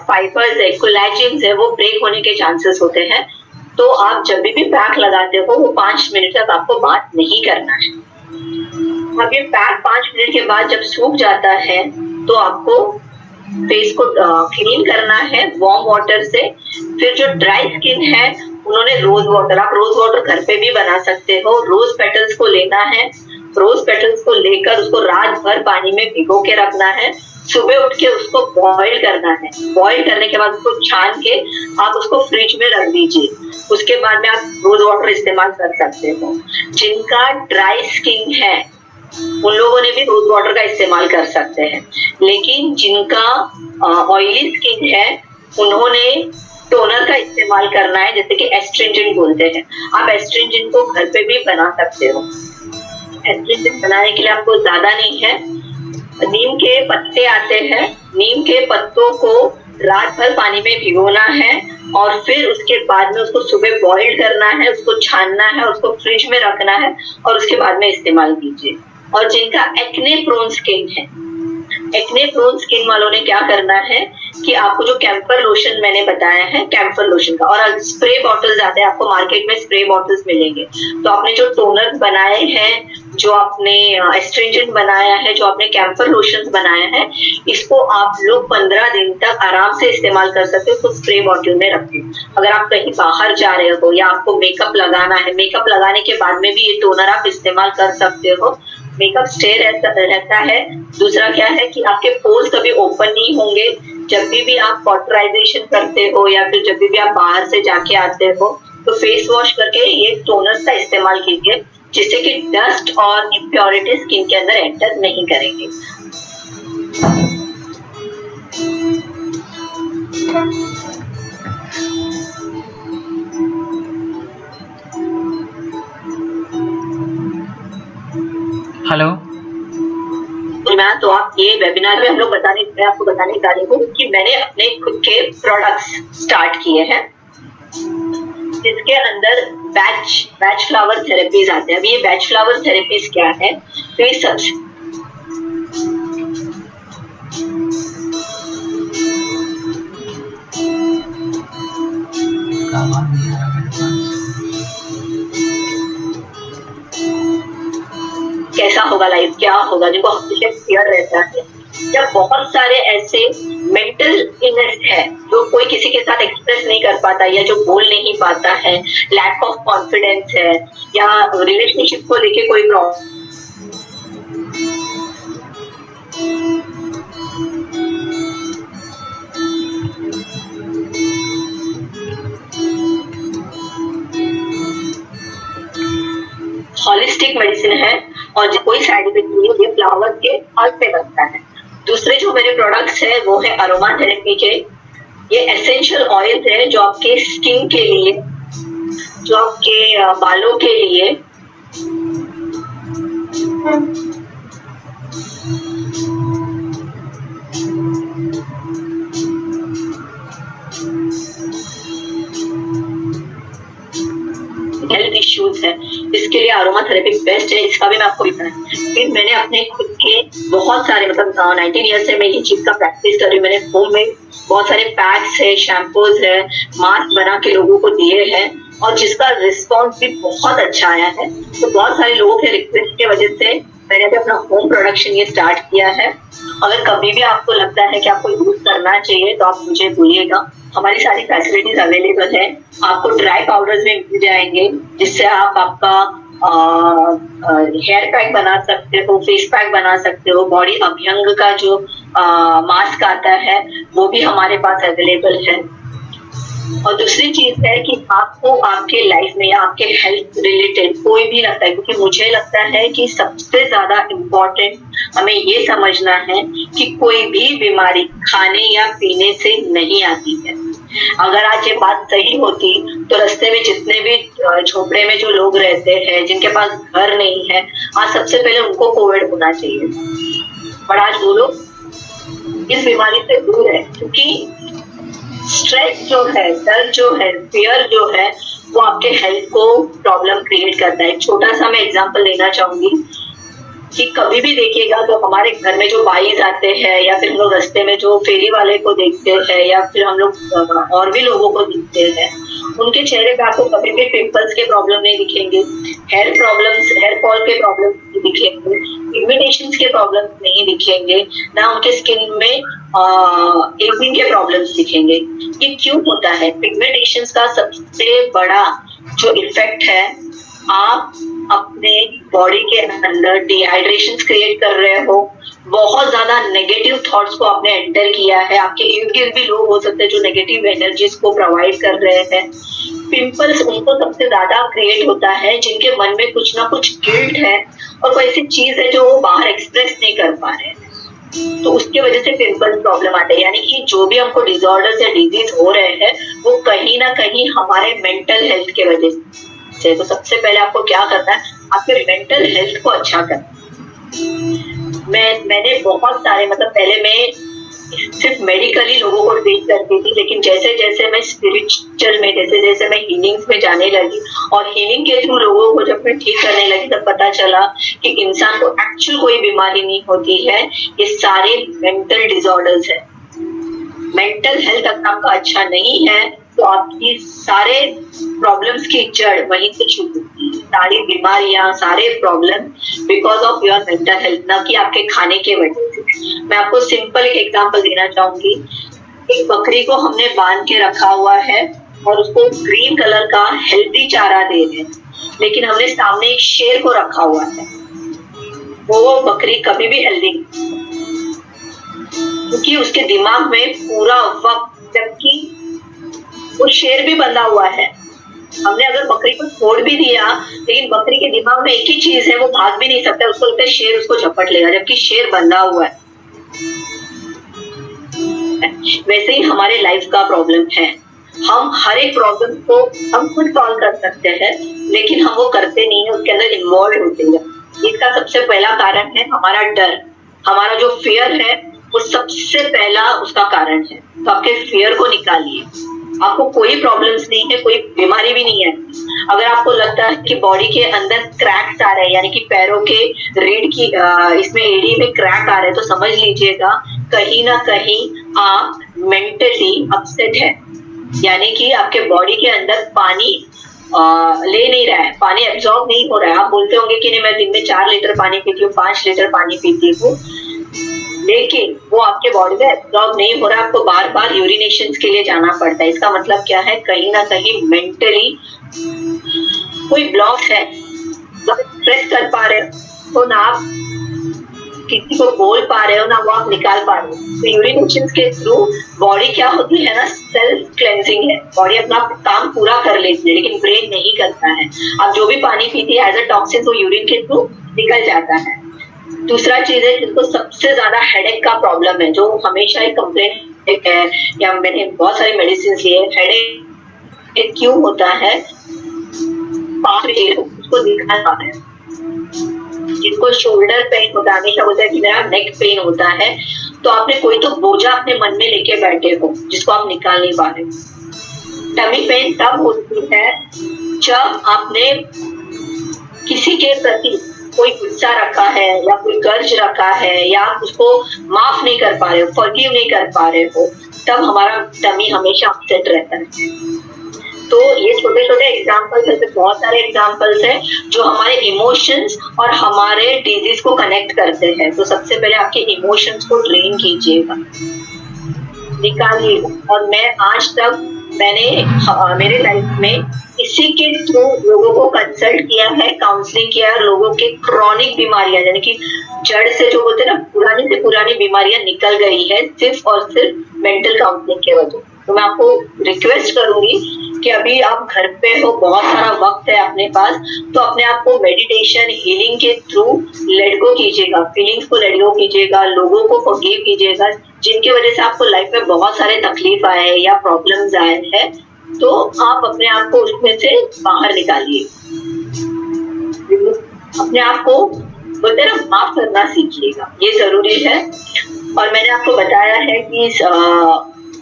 फाइबर्स है, कोलेजन है, वो ब्रेक होने के चांसेस होते हैं। तो आप जब भी पैक लगाते हो वो 5 मिनट तक आपको बात नहीं करना है। अब ये पैक 5 मिनट के बाद जब सूख जाता है तो आपको फेस को क्लीन करना है वार्म वाटर से। फिर जो ड्राई स्किन है उन्होंने रोज वाटर, आप रोज वाटर घर पे भी बना सकते हो। रोज पेटल्स को लेना है, रोज पेटल्स को लेकर उसको रात भर पानी में भिगो के रखना है। सुबह उठ के उसको बॉईल करना है। बॉईल करने के बाद उसको छान के आप उसको फ्रिज में रख दीजिए। उसके बाद में आप रोज वाटर इस्तेमाल कर सकते हो। जिनका ड्राई स्किन है उन लोगों ने भी रोज वाटर का इस्तेमाल कर सकते हैं, लेकिन जिनका ऑयली स्किन है उन्होंने टोनर का इस्तेमाल करना है, जैसे कि एस्ट्रिंजेंट बोलते हैं। आप एस्ट्रिंजेंट को घर पे भी बना सकते हो। एस्ट्रिंजेंट बनाने के लिए आपको ज्यादा नहीं है, नीम के पत्ते आते हैं, नीम के पत्तों को रात भर पानी में भिगोना है और फिर उसके बाद में उसको सुबह बॉईल करना है, उसको छानना है, उसको फ्रिज में रखना है और उसके बाद में इस्तेमाल कीजिए। और जिनका एक्ने प्रोन स्किन है, एक्ने प्रोन स्किन वालों ने क्या करना है कि आपको जो कैम्फर लोशन मैंने बताया है, कैम्फर लोशन का, और स्प्रे बॉटल्स आते हैं, आपको मार्केट में स्प्रे बॉटल्स मिलेंगे। तो आपने जो टोनर बनाए हैं, जो आपने एस्ट्रिंजेंट बनाया है, जो आपने कैम्फर लोशन बनाया है, इसको आप लोग 15 दिन तक आराम से इस्तेमाल कर सकते हो। तो स्प्रे बॉटल में रखें। अगर आप कहीं बाहर जा रहे हो या आपको मेकअप लगाना है, मेकअप लगाने के बाद में भी ये टोनर आप इस्तेमाल कर सकते हो। मेकअप स्टे रहता है। दूसरा क्या है कि आपके पोर्स कभी ओपन नहीं होंगे। जब भी आप मॉइस्चराइजेशन करते हो या फिर जब भी आप बाहर से जाके आते हो तो फेस वॉश करके ये टोनर का इस्तेमाल कीजिए, जिससे कि डस्ट और इम्प्योरिटी स्किन के अंदर एंटर नहीं करेंगे। हेलो मैम, तो आप ये वेबिनार में मैं आपको बताने जा रही हूँ कि मैंने अपने खुद के प्रोडक्ट्स स्टार्ट किए हैं, जिसके अंदर बैच फ्लावर थेरेपीज आते हैं। अभी ये बैच फ्लावर थेरेपीज क्या है, तो ये सब कैसा होगा लाइफ, क्या होगा, जिनको हमेशा फियर रहता है, या बहुत सारे ऐसे मेंटल इलनेस है जो कोई किसी के साथ एक्सप्रेस नहीं कर पाता या जो बोल नहीं पाता है, लैक ऑफ कॉन्फिडेंस है, या रिलेशनशिप को लेके कोई प्रॉब्लम, हॉलिस्टिक मेडिसिन है और कोई साइड इफेक्ट नहीं है। ये फ्लावर के अर्थ पे बनता है। दूसरे जो मेरे प्रोडक्ट्स है वो है अरोमा थेरेपी के। ये एसेंशियल ऑयल है जो आपके स्किन के लिए जो आपके बालों के लिए हेल्थ इश्यूज है, इसके लिए अरोमा थेरेपी बेस्ट है, इसका भी मैं आपको बताया। फिर मैंने अपने खुद के बहुत सारे मतलब 19 ईयर्स से मैं ये चीज का प्रैक्टिस कर रही हूँ। मैंने होम में बहुत सारे पैक्स है, शैम्पूज है, मास्क बना के लोगों को दिए हैं और जिसका रिस्पॉन्स भी बहुत अच्छा आया है। तो बहुत सारे लोगों के रिक्वेस्ट की वजह से मैंने भी अपना होम प्रोडक्शन ये स्टार्ट किया है। अगर कभी भी आपको लगता है कि आपको यूज करना चाहिए तो आप मुझे बोलिएगा, हमारी सारी फैसिलिटीज अवेलेबल है। आपको ड्राई पाउडर्स भी मिल जाएंगे जिससे आप आपका हेयर पैक बना सकते हो, फेस पैक बना सकते हो, बॉडी अभ्यंग का जो मास्क आता है वो भी हमारे पास अवेलेबल है। और दूसरी चीज है कि आपको आपके लाइफ में या आपके हेल्थ रिलेटेड कोई भी लगता है, क्योंकि मुझे लगता है कि सबसे ज्यादा इम्पोर्टेंट हमें ये समझना है कि कोई भी बीमारी खाने या पीने से नहीं आती है। अगर आज ये बात सही होती तो रास्ते में जितने भी झोपड़े में जो लोग रहते हैं, जिनके पास घर नहीं है, आज सबसे पहले उनको कोविड होना चाहिए, पर आज वो लोग इस बीमारी से दूर है। क्योंकि स्ट्रेस जो है, डर जो है, फियर जो है, वो आपके हेल्थ को प्रॉब्लम क्रिएट करता है। छोटा सा मैं एग्जांपल देना चाहूंगी कि कभी भी देखिएगा तो हमारे घर में जो बाईज आते हैं या फिर हम लोग रास्ते में जो फेरी वाले को देखते हैं या फिर हम लोग और भी लोगों को दिखते हैं, उनके चेहरे पे आपको कभी भी पिंपल्स के प्रॉब्लम नहीं दिखेंगे, हेयर प्रॉब्लम्स, हेयर फॉल के प्रॉब्लम नहीं दिखेंगे, पिगमेंटेशन के प्रॉब्लम नहीं दिखेंगे, ना उनके स्किन में एजिंग के प्रॉब्लम्स दिखेंगे। ये क्यों होता है? पिगमेंटेशन का सबसे बड़ा जो इफेक्ट है, आप अपने बॉडी के अंदर डिहाइड्रेशन क्रिएट कर रहे हो, बहुत ज्यादा नेगेटिव थॉट्स को आपने एंटर किया है। आपके इर्द गिर्द भी लोग हो सकते हैं जो नेगेटिव एनर्जीज को प्रोवाइड कर रहे हैं। पिंपल्स उनको सबसे ज्यादा क्रिएट होता है जिनके मन में कुछ ना कुछ गिल्ट है और कोई ऐसी चीज है जो वो बाहर एक्सप्रेस नहीं कर पा रहे हैं, तो उसकी वजह से पिंपल्स प्रॉब्लम आते हैं। यानी कि जो भी हमको डिसऑर्डर्स या डिजीज हो रहे हैं वो कहीं ना कहीं हमारे मेंटल हेल्थ के वजह से। तो सबसे पहले आपको क्या करना है, आपके मेंटल हेल्थ को अच्छा करना। मैंने बहुत सारे मतलब पहले मैं सिर्फ मेडिकली लोगों को ट्रीट करती थी, लेकिन जैसे जैसे मैं स्पिरिचुअल में, जैसे जैसे मैं हीलिंग्स में जाने लगी और हीलिंग के थ्रू लोगों को जब मैं ठीक करने लगी तब पता चला कि इंसान को एक्चुअल कोई बीमारी नहीं होती है, ये सारे मेंटल डिसऑर्डर्स है। मेंटल हेल्थ अगर आपका अच्छा नहीं है तो आपकी सारे प्रॉब्लम्स की जड़ वहीं से शुरू होती है। सारी बीमारियां, सारे problem because of your mental health, ना कि आपके खाने के वजह से। मैं आपको सिंपल एक एग्जांपल देना चाहूंगी। एक बकरी को हमने बांध के रखा हुआ है और उसको ग्रीन कलर का हेल्दी चारा दे रहे हैं, लेकिन हमने सामने एक शेर को रखा हुआ है, वो बकरी कभी भी हेल्दी, क्योंकि उसके दिमाग में पूरा वक्त, जबकि वो शेर भी बंधा हुआ है। हमने अगर बकरी को छोड़ भी दिया लेकिन बकरी के दिमाग में एक ही चीज है, वो भाग भी नहीं सकता, उसको लगता है शेर उसको झपट लेगा, जबकि शेर बंधा हुआ है। वैसे ही हमारे लाइफ का प्रॉब्लम है। हम हर एक प्रॉब्लम को हम खुद सॉल्व कर सकते हैं, लेकिन हम वो करते नहीं है, उसके अंदर इन्वॉल्व होते हैं। इसका सबसे पहला कारण है हमारा डर। हमारा जो फियर है वो सबसे पहला उसका कारण है। तो आपके फियर को निकालिए। आपको कोई प्रॉब्लम्स नहीं है, कोई बीमारी भी नहीं है। अगर आपको लगता है कि बॉडी के अंदर क्रैक्स आ रहे हैं, यानी कि पैरों के रीढ़ की इसमें एड़ी में क्रैक आ रहे हैं, तो समझ लीजिएगा कहीं ना कहीं आप मेंटली अपसेट है। यानी कि आपके बॉडी के अंदर पानी ले नहीं रहा है, पानी एब्जॉर्ब नहीं हो रहा है। आप बोलते होंगे कि नहीं मैं दिन में 4 लीटर पानी पीती हूँ, 5 लीटर पानी पीती हूँ, लेकिन वो आपके बॉडी में एब्जॉर्ब नहीं हो रहा, आपको बार बार यूरिनेशन के लिए जाना पड़ता है। इसका मतलब क्या है, कहीं ना कहीं मेंटली कोई ब्लॉक है, एक्सप्रेस कर पा रहे हो तो ना आप किसी को बोल पा रहे हो, ना वो आप निकाल पा रहे हो। तो यूरिनेशन के थ्रू बॉडी क्या होती है ना, सेल्फ क्लेंजिंग है। बॉडी अपना काम पूरा कर लेती है, लेकिन ब्रेन नहीं करता है। आप जो भी पानी पीती है एज अ टॉक्सिन वो यूरिन के थ्रू निकल जाता है। दूसरा चीज है जिसको सबसे ज्यादा हेडेक का प्रॉब्लम है, जो हमेशा एक कंप्लेंट है, या मैंने बहुत सारी मेडिसिन ली है। हेडेक क्यों होता है? पास में उसको दिखा पाए। जिनको शोल्डर पेन होता है, हमेशा बोलते हैं कि मेरा नेक पेन होता है, तो आपने कोई तो बोझा अपने मन में लेके बैठे हो जिसको आप निकाल नहीं पा रहे। टमी पेन तब होती है जब आपने किसी के प्रति कोई गुस्सा रखा है या कोई कर्ज रखा है या आप उसको माफ नहीं कर पा रहे हो, फॉरगिव नहीं कर पा रहे हो, तब हमारा टमी हमेशा अपसेट रहता है। तो ये छोटे-छोटे एग्जांपल्स, ऐसे बहुत सारे एग्जांपल्स हैं जो हमारे इमोशंस और हमारे डिजीज को कनेक्ट करते हैं। तो सबसे पहले आपके इमोशंस को ट्रेन कीजिएगा, निकालिएगा। और मैं आज तक मेरे लाइफ में इसी के थ्रू लोगों को कंसल्ट किया है, काउंसलिंग किया है, लोगों के क्रॉनिक बीमारियां यानी कि जड़ से जो बोलते हैं ना, पुरानी से पुरानी बीमारियां निकल गई है सिर्फ और सिर्फ मेंटल काउंसलिंग के वजह। तो मैं आपको रिक्वेस्ट करूंगी कि अभी आप घर पे हो, बहुत सारा वक्त है अपने पास, तो अपने आप को मेडिटेशन, हीलिंग के थ्रू लेट गो कीजिएगा, फीलिंग्स को लेट गो कीजिएगा, लोगों को फॉरगिव कीजिएगा जिनकी वजह से आपको लाइफ में बहुत सारे तकलीफ आए हैं या प्रॉब्लम्स आए हैं। तो आप अपने आप को उसमें से बाहर निकालिए, अपने आप को बोलते हैं ना, माफ करना सीखिएगा, ये जरूरी है। और मैंने आपको बताया है कि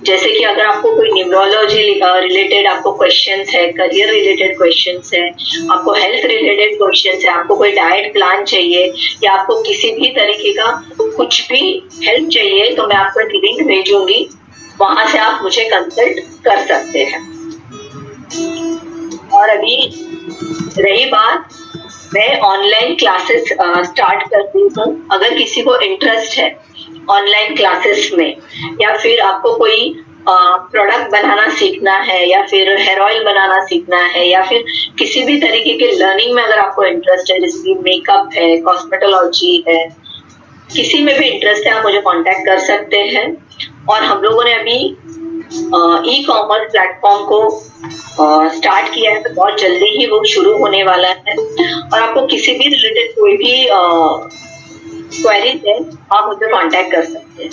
जैसे कि अगर आपको कोई न्यूरोलॉजी रिलेटेड आपको क्वेश्चंस है, करियर रिलेटेड क्वेश्चंस है, आपको हेल्थ रिलेटेड क्वेश्चंस है, आपको कोई डाइट प्लान चाहिए या आपको किसी भी तरीके का कुछ भी हेल्प चाहिए, तो मैं आपको एक लिंक भेजूंगी, वहां से आप मुझे कंसल्ट कर सकते हैं। और अभी रही बात, मैं ऑनलाइन क्लासेस स्टार्ट करती हूँ। अगर किसी को इंटरेस्ट है ऑनलाइन क्लासेस में, या फिर आपको कोई प्रोडक्ट बनाना सीखना है, या फिर हेयर ऑयल बनाना सीखना है, या फिर किसी भी तरीके के लर्निंग में अगर आपको इंटरेस्ट है, जैसे कि मेकअप है, कॉस्मेटोलॉजी है, किसी में भी इंटरेस्ट है, आप मुझे कांटेक्ट कर सकते हैं। और हम लोगों ने अभी ई कॉमर्स प्लेटफॉर्म को स्टार्ट किया है, तो बहुत जल्दी ही वो शुरू होने वाला है। और आपको किसी भी रिलेटेड कोई भी क्वेरीज है, आप मुझसे कांटेक्ट कर सकते हैं।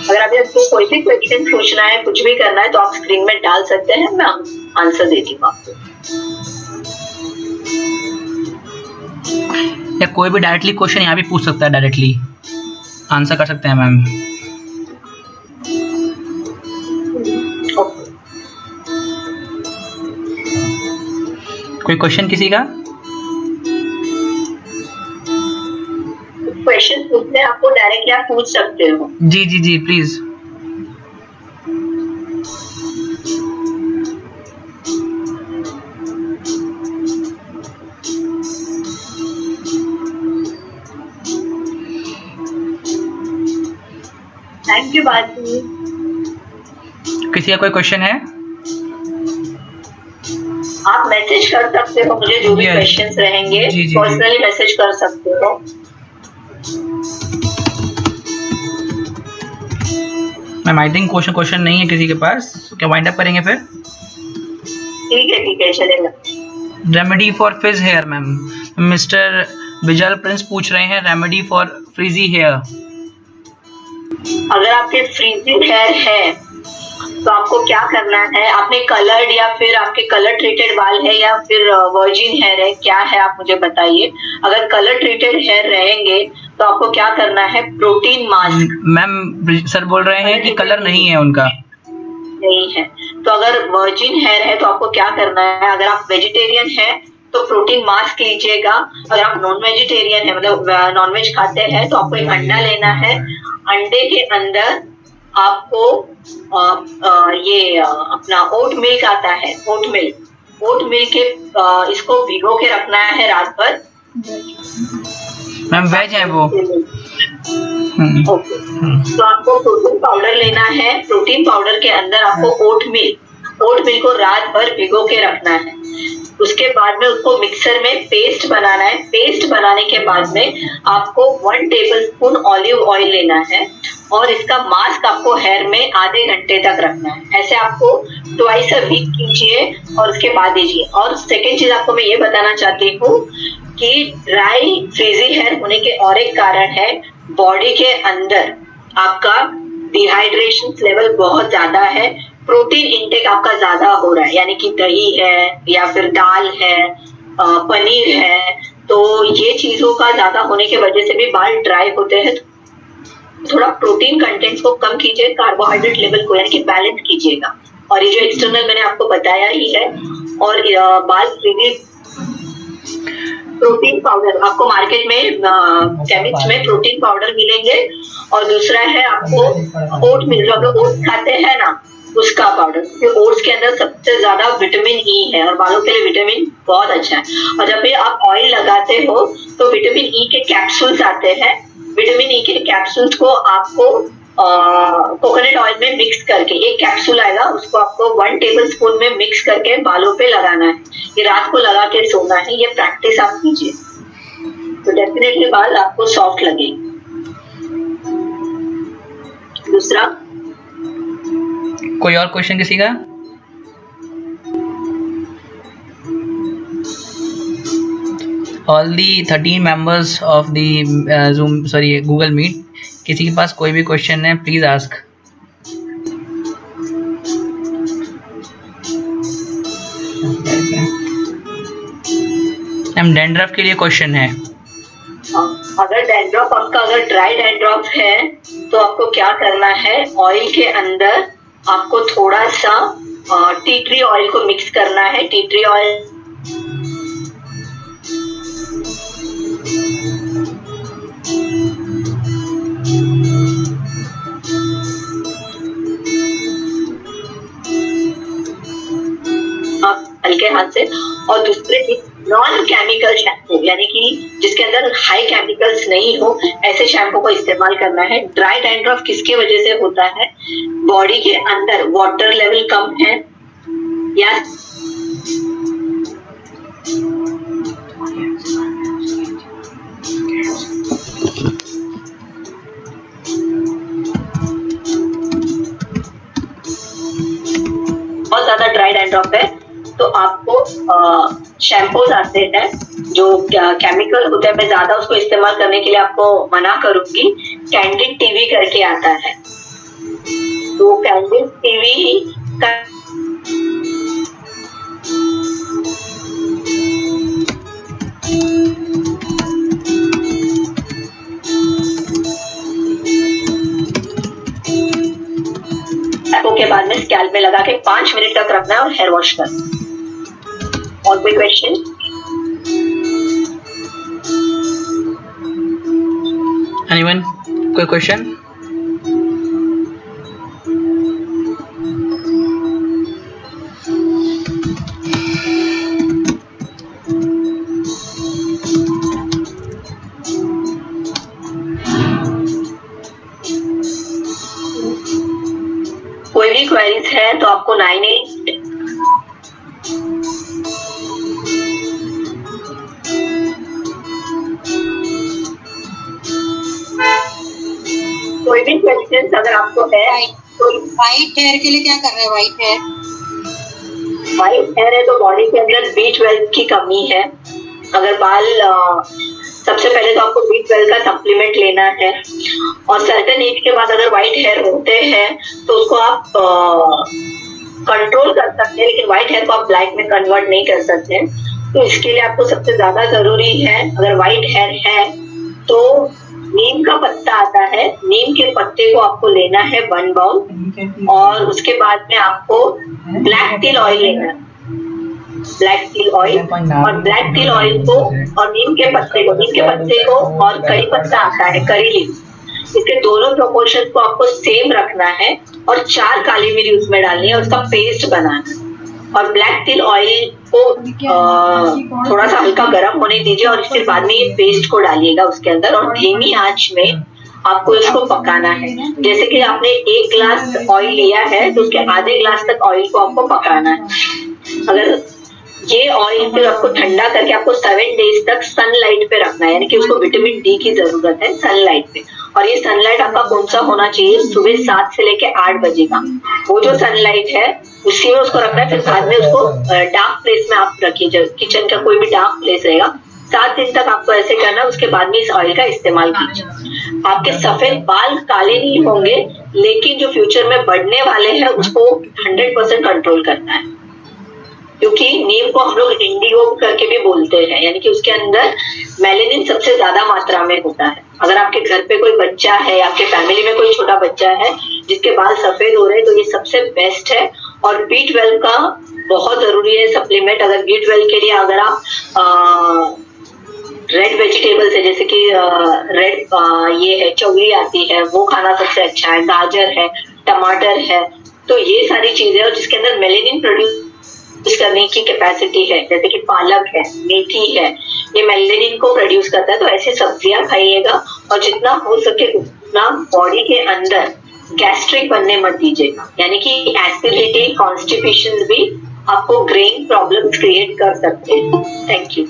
अगर आपको कोई भी क्वेश्चन पूछना है, कुछ भी करना है, तो आप स्क्रीन में डाल सकते हैं, मैं आंसर देती हूँ आपको। या कोई भी डायरेक्टली क्वेश्चन यहाँ भी पूछ सकता है, डायरेक्टली आंसर कर सकते हैं मैम। कोई क्वेश्चन किसी का? क्वेश्चन पूछने आपको डायरेक्टली आप पूछ सकते हो। जी जी जी प्लीज। थैंक यू बाजी। किसी का कोई क्वेश्चन है? आप मैसेज कर सकते हो मुझे, जो भी क्वेश्चंस रहेंगे पर्सनली मैसेज कर सकते हो। मैम आई थिंक क्वेश्चन नहीं है किसी के पास, क्या वाइंड अप करेंगे फिर? ठीक है चलेगा। Remedy for frizz hair ma'am, mister विजल प्रिंस पूछ रहे हैं रेमेडी फॉर फ्रीजी हेयर। अगर आपके फ्रीजी हेयर है तो आपको क्या करना है, आपने कलर्ड या फिर आपके कलर ट्रीटेड बाल है या फिर वर्जिन हेयर है, क्या है आप मुझे बताइए। अगर कलर ट्रीटेड हेयर रहेंगे तो आपको क्या करना है, प्रोटीन मास्क। मैम सर बोल रहे हैं कि कलर नहीं है उनका। नहीं है तो अगर वर्जिन हेयर है तो आपको क्या करना है, अगर आप वेजिटेरियन है तो प्रोटीन मास्क लीजिएगा। अगर आप नॉन वेजिटेरियन है, मतलब नॉनवेज खाते हैं, तो आपको एक अंडा लेना है। अंडे के अंदर आपको ये अपना ओट मिल्क आता है, ओट मिल्क के इसको भिगो के रखना है रात भर। मैम वेज है वो। ओके, तो आपको प्रोटीन पाउडर लेना है। प्रोटीन पाउडर के अंदर आपको ओट मिल्क को रात भर भिगो के रखना है। उसके बाद में उसको मिक्सर में पेस्ट बनाना है। पेस्ट बनाने के बाद में आपको 1 टेबलस्पून ऑलिव ऑयल लेना है और इसका मास्क आपको हेयर में आधे घंटे तक रखना है। ऐसे आपको ट्वाइस अ वीक कीजिए और उसके बाद दीजिए। और सेकेंड चीज आपको मैं ये बताना चाहती हूँ कि ड्राई फ्रीजी हेयर होने के और एक कारण है, बॉडी के अंदर आपका डिहाइड्रेशन लेवल बहुत ज्यादा है, प्रोटीन इंटेक आपका ज्यादा हो रहा है, यानी कि दही है या फिर दाल है, पनीर है, तो ये चीजों का ज्यादा होने की वजह से भी बाल ड्राई होते हैं। थोड़ा प्रोटीन कंटेंट्स को कम कीजिए, कार्बोहाइड्रेट लेवल को यानी कि बैलेंस कीजिएगा। और ये जो एक्सटर्नल मैंने आपको बताया ही है। और बाल फ्रीली प्रोटीन पाउडर आपको मार्केट में केमिस्ट में प्रोटीन पाउडर मिलेंगे। और दूसरा है आपको ओट मिल, जो आप लोग ओट्स खाते हैं ना, उसका पाउडर। ओट्स के अंदर सबसे ज्यादा विटामिन ई है और बालों के लिए विटामिन बहुत अच्छा है। और जब भी आप ऑयल लगाते हो तो विटामिन ई के कैप्सूल्स आते हैं। विटामिन ई के कैप्सूल्स को आपको कोकोनट ऑयल में मिक्स करके, एक कैप्सूल आएगा, उसको आपको 1 टेबलस्पून में मिक्स करके बालों पे लगाना है। ये रात को लगा के सोना है। ये प्रैक्टिस आप कीजिए तो डेफिनेटली बाल आपको सॉफ्ट लगेंगे। दूसरा, कोई और क्वेश्चन किसी का? All the 13 members of the Zoom Google Meet, किसी के पास कोई भी क्वेश्चन है प्लीज आस्क। मैम डैंड्रफ के लिए क्वेश्चन है। अगर डैंड्रफ आपका अगर ड्राई डैंड्रफ है तो आपको क्या करना है, ऑयल के अंदर आपको थोड़ा सा टी ट्री ऑयल को मिक्स करना है। टी ट्री ऑयल हल्के हाथ से। और दूसरे नॉन केमिकल शैम्पू, यानी कि जिसके अंदर हाई केमिकल्स नहीं हो, ऐसे शैम्पू को इस्तेमाल करना है। ड्राई डैंड्रफ किसके वजह से होता है? बॉडी के अंदर वाटर लेवल कम है या बहुत ज्यादा ड्राई डैंड्रफ है तो आपको शैम्पूज आते हैं जो केमिकल होते हैं, मैं ज्यादा उसको इस्तेमाल करने के लिए आपको मना करूंगी। कैंडिड टीवी करके आता है, तो कैंडिड टीवी का के बाद में स्कैल्प में लगा के 5 मिनट तक रखना है और हेयर वॉश करना। और कोई क्वेश्चन? एनीवन? कोई क्वेश्चन? कोई भी क्वेरीज है तो आपको 98 कोई भी क्वेश्चन अगर आपको है तो व्हाइट हेयर के लिए क्या कर रहे हैं? व्हाइट हेयर है तो बॉडी के अंदर B12 की कमी है। अगर बाल सबसे पहले तो आपको B12 का सप्लीमेंट लेना है। और सर्टेन एज के बाद अगर व्हाइट हेयर होते हैं तो उसको आप कंट्रोल कर सकते हैं, लेकिन व्हाइट हेयर को आप ब्लैक में कन्वर्ट नहीं कर सकते। तो इसके लिए आपको सबसे ज्यादा जरूरी है, अगर व्हाइट हेयर है तो नीम का पत्ता आता है, नीम के पत्ते को आपको लेना है 1 बाउल। और उसके बाद में आपको ब्लैक टिल ऑयल लेना है, ब्लैक टिल ऑयल। और ब्लैक टिल ऑयल को और नीम के पत्ते को और करी पत्ता आता है, करी लीफ, इसके दोनों प्रोपोर्शन को आपको सेम रखना है। और 4 काली मिर्च उसमें डालनी है, उसका पेस्ट बनाना है। और ब्लैक टिल ऑयल को थोड़ा सा हल्का गर्म होने दीजिए और फिर बाद में ये पेस्ट को डालिएगा उसके अंदर और धीमी आंच में आपको इसको पकाना है। जैसे कि आपने 1 ग्लास ऑयल लिया है तो उसके आधे ग्लास तक ऑयल को आपको पकाना है। अगर ये ऑयल फिर आपको ठंडा करके आपको 7 डेज तक सनलाइट पे रखना है, यानी कि उसको विटामिन डी की जरूरत है सनलाइट पे। और ये सनलाइट आपका कौन सा होना चाहिए? सुबह 7 से लेके 8 बजे का वो जो सनलाइट है उसी में उसको रखना है। फिर बाद में उसको डार्क प्लेस में आप रखिए, किचन का कोई भी डार्क प्लेस रहेगा 7 दिन तक आपको ऐसे करना है, उसके बाद में इस ऑयल का इस्तेमाल कीजिए। आपके सफेद बाल काले नहीं होंगे, लेकिन जो फ्यूचर में बढ़ने वाले हैं उसको 100% कंट्रोल करना है, क्योंकि नीम को हम लोग इंडिगो करके भी बोलते हैं, यानी कि उसके अंदर मेलेनिन सबसे ज्यादा मात्रा में होता है। अगर आपके घर पे कोई बच्चा है, आपके फैमिली में कोई छोटा बच्चा है जिसके बाल सफेद हो रहे हैं, तो ये सबसे बेस्ट है। और B12 का बहुत जरूरी है सप्लीमेंट। अगर B12 के लिए अगर आप रेड वेजिटेबल्स है, जैसे कि रेड ये है चौली आती है, वो खाना सबसे अच्छा है, गाजर है, टमाटर है, तो ये सारी चीजें और जिसके अंदर मेलेनिन प्रोड्यूस करने की कैपेसिटी है, जैसे कि पालक है, मेथी है, ये मेलेनिन को प्रोड्यूस करता है। तो ऐसी सब्जियां खाइएगा और जितना हो सके उतना बॉडी के अंदर गैस्ट्रिक बनने मत दीजिएगा, यानी कि एसिडिटी, कॉन्स्टिपेशन भी आपको ग्रेन प्रॉब्लम्स क्रिएट कर सकते हैं। Thank you.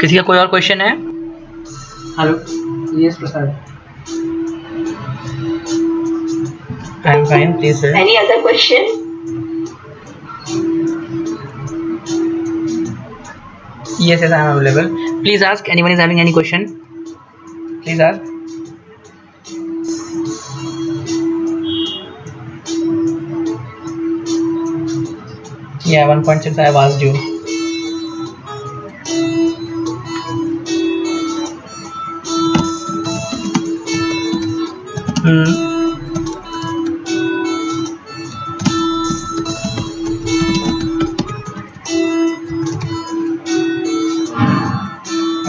किसी का कोई और क्वेश्चन है? Hello, yes Prasad. I am fine, please sir. Any other question? Yes, I am available. Please ask. Anyone is having any question? Please ask. Yeah, 1.6 I have asked you.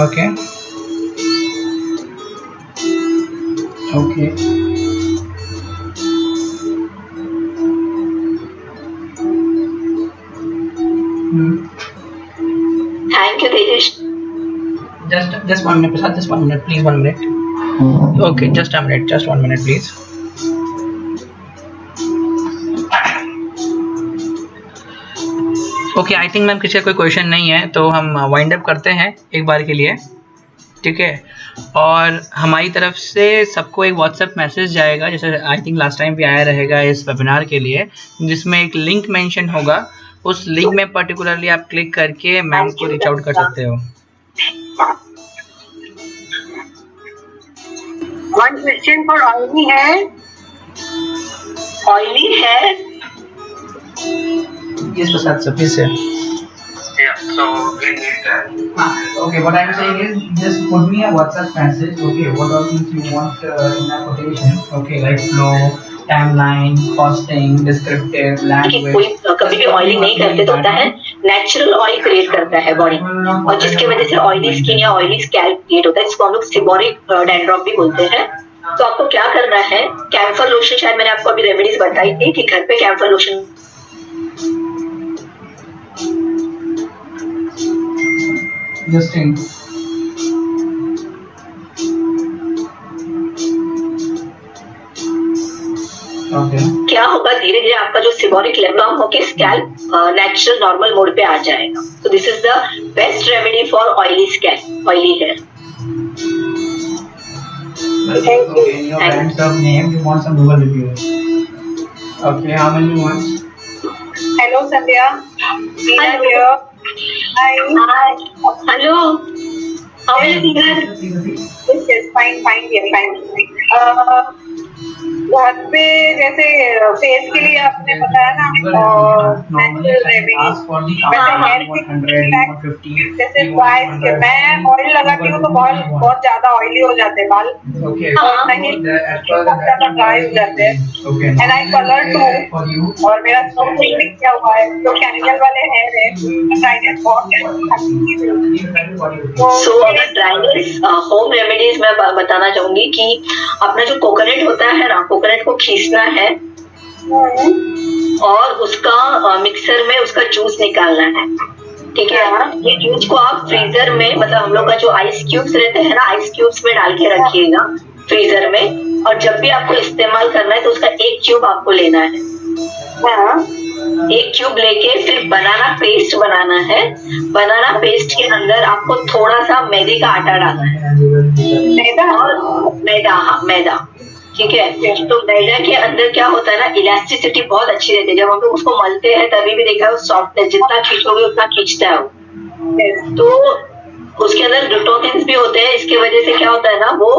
Okay. Okay. Thank you, Tejas. Just 1 minute, Prasad. Just 1 minute, please. 1 minute. Okay, just a minute. Just 1 minute, please. Okay, I think ma'am किसी का कोई question नहीं है, तो हम wind up करते हैं एक बार के लिए, ठीक है। और हमारी तरफ से सबको एक व्हाट्सएप मैसेज जाएगा, जैसे आई थिंक लास्ट टाइम भी आया रहेगा इस वेबिनार के लिए, जिसमें एक लिंक मेंशन होगा। उस लिंक में पर्टिकुलरली आप क्लिक करके मैम को रीच आउट कर सकते हो। वन क्वेश्चन फॉर ऑयली है? ऑयली है? Yes, Prasad, sir, please say. Yeah, so we need that. Okay, what I'm saying is just put me a WhatsApp message. Okay, what all things you want in a quotation? Okay, like flow, timeline, costing, descriptive, language. कोई कभी भी oiling नहीं करते तो होता है natural oil create करता है बॉडी, और जिसकी वजह से ऑयली स्किन या ऑयली स्कैल्प क्रिएट होता है, जिसको हम लोग सिबोरिक डैंड्रफ भी बोलते हैं। तो आपको क्या करना है, कैम्फर लोशन, शायद मैंने आपको अभी रेमेडीज बताई थी कि घर पे कैम्फर लोशन Justin. Okay. क्या होगा, धीरे धीरे आपका जो सिबोरिक लेवल होके स्कैल्प नेचुरल नॉर्मल मोड पे आ जाएगा। तो this is the best remedy for oily scalp, oily hair. Thank you. Okay, your brands of name, you want some Google reviews. Okay, how many you want? Hello Sandhya, Meena here. Hi. Hello, how are you? Yes, fine, dear, fine. घर पे जैसे face के लिए आपने बताया ना natural remedy, वैसे hair के जैसे वाइस के मैं ऑयल लगाती हूँ तो बहुत ज्यादा ऑयली हो जाते हैं बाल, और नहीं बहुत ज्यादा ड्राई हो जाते हैं। एंड आई कलर टू, और मेरा स्किन भी क्या हुआ है, जो केमिकल वाले हेयर है ड्राइनेस बहुत है। सो अगर ड्राइनेस होम रेमेडीज मैं बताना चाहूंगी कि अपना जो कोकोनट होता है ना, कोकोनट को खींचना है और उसका मिक्सर में उसका जूस निकालना है, ठीक है। ये जूस को आप फ्रीजर में, मतलब हम लोग का जो आइस क्यूब्स रहते हैं ना, आइस क्यूब्स में डाल के रखिएगा फ्रीजर में, और जब भी आपको इस्तेमाल करना है तो उसका एक क्यूब आपको लेना है। एक क्यूब लेके फिर बनाना पेस्ट बनाना है। बनाना पेस्ट के अंदर आपको थोड़ा सा मैदे का आटा डालना है, और मैदा, हाँ मैदा, ठीक है। तो मैदा के अंदर क्या होता है ना, इलास्टिसिटी बहुत अच्छी रहती है। जब हम लोग उसको मलते हैं तभी भी देखा है, वो सॉफ्टनेस जितना खींचोगे उतना खींचता है वो। तो उसके अंदर ग्लूटाथियंस भी होते हैं। इसके वजह से क्या होता है ना, वो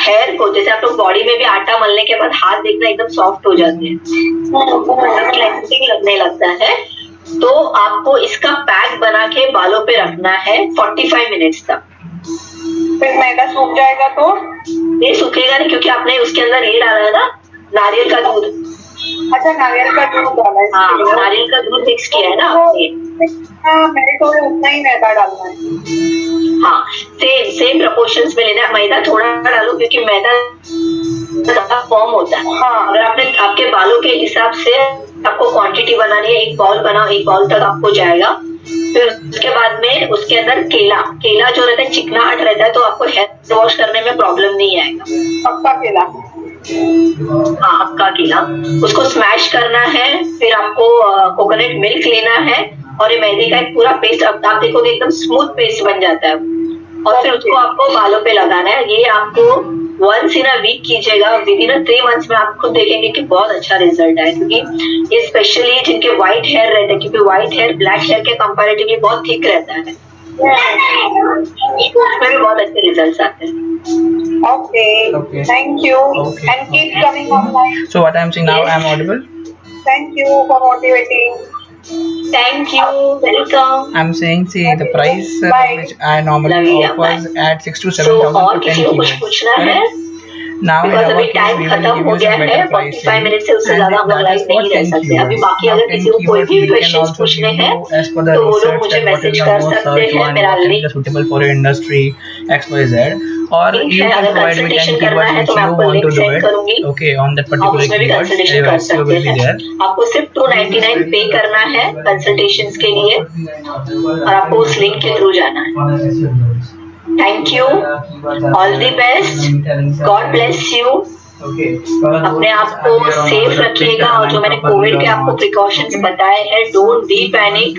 हेयर को, जैसे आप लोग बॉडी में भी आटा मलने के बाद हाथ देखना एकदम सॉफ्ट हो जाते हैं, क्लेंजिंग लगने लगता है। तो आपको इसका पैक बना के बालों पे रखना है 45 मिनट्स तक। फिर मैदा सूख जाएगा तो? ये सूखेगा नहीं, क्योंकि आपने उसके अंदर ये डाला है ना, नारियल का दूध। अच्छा, नारियल का दूध डाला है? हाँ, नारियल का दूध मिक्स किया है ना आपने। हाँ, मेरे को उतना ही मैदा डालना है। हाँ, सेम प्रोपोर्शंस में लेना है। मैदा थोड़ा डालो, क्योंकि मैदा ज्यादा फॉर्म होता है। हाँ। अगर आपने आपके बालों के हिसाब से आपको क्वांटिटी बनानी है, एक बाउल बनाओ, एक बाउल तक आपको जाएगा। फिर उसके बाद में उसके अंदर केला जो रहता है चिकनाहट रहता है, तो आपको हेयर वॉश करने में प्रॉब्लम नहीं आएगा। पक्का केला? हाँ, हक्का केला, उसको स्मैश करना है। फिर आपको कोकोनट मिल्क लेना है, और ये मैदे का एक पूरा पेस्ट, आप देखोगे एकदम स्मूथ पेस्ट बन जाता है। और फिर उसको आपको बालों पे लगाना है। ये आपको वंस इन अ वीक कीजिएगा, विद इन 3 मंथ्स में आप खुद देखेंगे कि बहुत अच्छा रिजल्ट है। क्योंकि ये स्पेशली जिनके व्हाइट हेयर रहते हैं, क्योंकि व्हाइट हेयर ब्लैक हेयर के कंपैरेटिवली बहुत थिक रहता है, उसमें भी बहुत अच्छे रिजल्ट आते हैं। Okay. Thank you. Okay. And keep coming online. So what I'm saying now, Yes. I'm audible. Thank you for motivating. Thank you, welcome. I'm saying, see, the price Bye. which I normally Lovely, offers at 6 to So 7,000 और for 10 किसी को कुछ kilos. पूछना है? Correct? Now in because our अभी case, time we will खत्म give हो you गया some है, better 45 pricing, मिनट से उससे and ज्यादा हम लोग that लाइव is for नहीं रह 10 सकते। अभी keywords. बाकी Now अगर 10 किसी को कोई keywords भी we can क्वेश्चंस also पूछने give हैं you as per the तो वो लोग research मुझे that what is message the कर most सकते search हैं। one, मेरा what is link the suitable for your industry XYZ, or you है, can अगर provide me 10 कंसल्टेशन करना keywords है which तो मैं you आपको want link to do send it. करूंगी, Okay, on that आप particular उसमें भी keywords, कंसल्टेशन your कर SEO सकते will be हैं। there. आपको सिर्फ 299 पे करना है कंसल्टेशंस के लिए, और आपको उस लिंक के थ्रू जाना है। Thank you, all the best, God bless you. अपने आप को सेफ रखिएगा, और जो मैंने कोविड के आपको प्रिकॉशंस बताए हैं, डोंट बी पैनिक,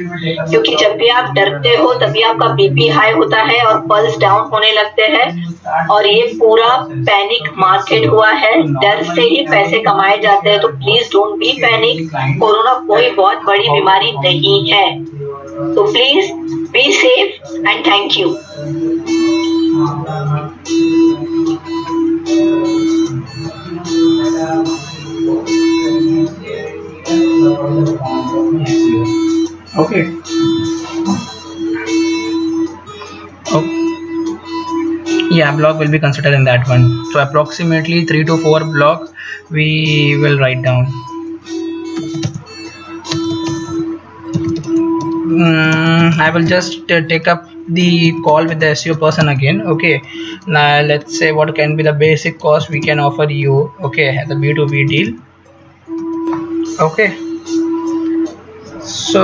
क्योंकि जब भी आप डरते हो तभी आपका बीपी हाई होता है और पल्स डाउन होने लगते हैं। और ये पूरा पैनिक मार्केट हुआ है, डर से ही पैसे कमाए जाते हैं। तो please don't be panic, corona कोई बहुत बड़ी बीमारी नहीं है। तो please be safe and thank you. Okay. Oh. Yeah, block will be considered in that one. So approximately 3 to 4 block we will write down. I will just take up the call with the SEO person again. Okay, now let's say what can be the basic cost we can offer you. Okay, the B2B deal. Okay, so